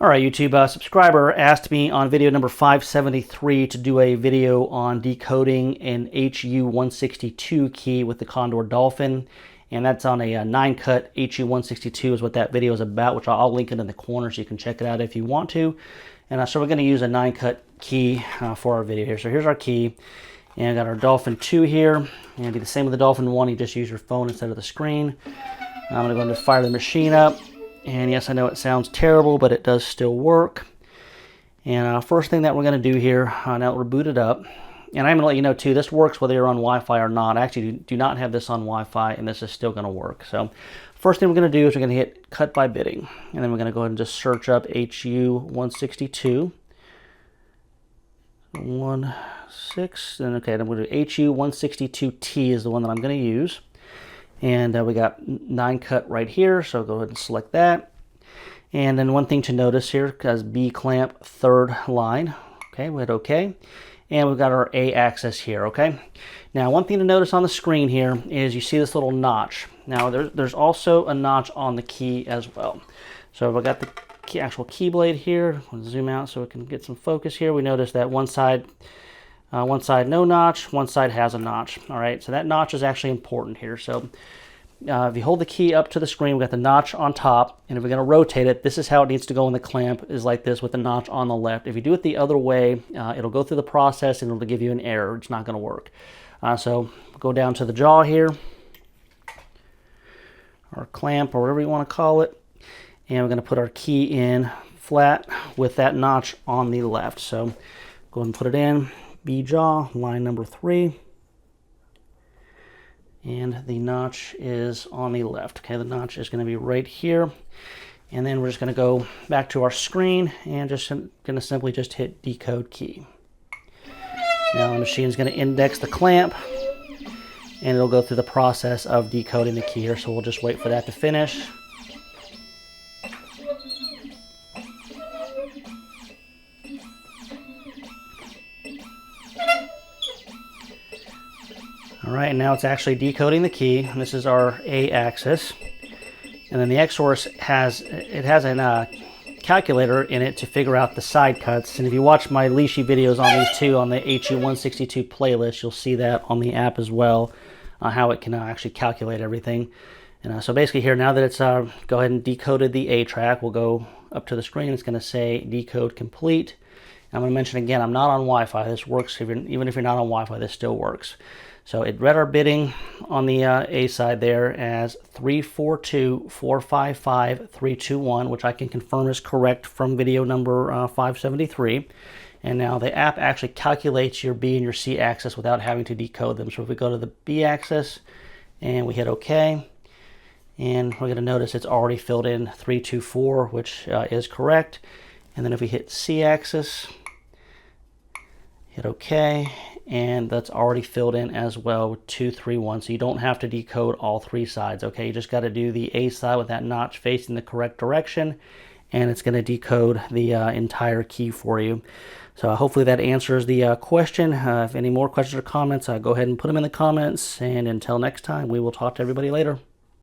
All right, YouTube subscriber asked me on video number 573 to do a video on decoding an HU162 key with the Condor Dolphin, and that's on a 9-cut HU162 is what that video is about, which I'll link it in the corner so you can check it out if you want to. And so we're going to use a 9-cut key for our video here. So here's our key, and I got our Dolphin 2 here, and do the same with the Dolphin 1. You just use your phone instead of the screen. I'm going to go and fire the machine up. And yes, I know it sounds terrible, but it does still work. And first thing that we're going to do here, now that we're booted up, and I'm going to let you know too, this works whether you're on Wi-Fi or not. I actually do not have this on Wi-Fi, and this is still going to work. So first thing we're going to do is we're going to hit cut by bitting. And then we're going to go ahead and just search up HU162. 16, and okay, then I'm going to do HU162T is the one that I'm going to use. And we got 9-cut right here, so go ahead and select that. And then one thing to notice here, because B clamp, third line. Okay, we hit OK. And we've got our A axis here, okay? Now, one thing to notice on the screen here is you see this little notch. Now, there's also a notch on the key as well. So I've got the actual key blade here. I'll zoom out so we can get some focus here. We notice that one side no notch, one side has a notch. All right, so that notch is actually important here. So if you hold the key up to the screen, we've got the notch on top, and if we're going to rotate it, this is how it needs to go in the clamp, is like this with the notch on the left. If you do it the other way, it'll go through the process and it'll give you an error. It's not going to work. So go down to the jaw here, or clamp, or whatever you want to call it, and we're going to put our key in flat with that notch on the left. So go ahead and put it in. B jaw, line number 3, and the notch is on the left. Okay, the notch is going to be right here, and then we're just going to go back to our screen and just going to simply just hit decode key. Now the machine is going to index the clamp, and it'll go through the process of decoding the key here. So we'll just wait for that to finish. All right, and now it's actually decoding the key. This is our A axis. And then the Xhorse has a calculator in it to figure out the side cuts. And if you watch my Leashy videos on these two on the HU162 playlist, you'll see that on the app as well, how it can actually calculate everything. And so basically here, now that it's go ahead and decoded the A track, we'll go up to the screen. It's going to say decode complete. And I'm going to mention again, I'm not on Wi-Fi. This works, even if you're not on Wi-Fi, this still works. So it read our bidding on the A side there as 342,455,321, which I can confirm is correct from video number 573. And now the app actually calculates your B and your C axis without having to decode them. So if we go to the B axis and we hit OK, and we're going to notice it's already filled in 324, which is correct. And then if we hit C axis, hit OK, and that's already filled in as well with 231. So you don't have to decode all 3 sides, okay? You just got to do the A side with that notch facing the correct direction, and it's going to decode the entire key for you. So hopefully that answers the question. If any more questions or comments, go ahead and put them in the comments, and until next time, we will talk to everybody later.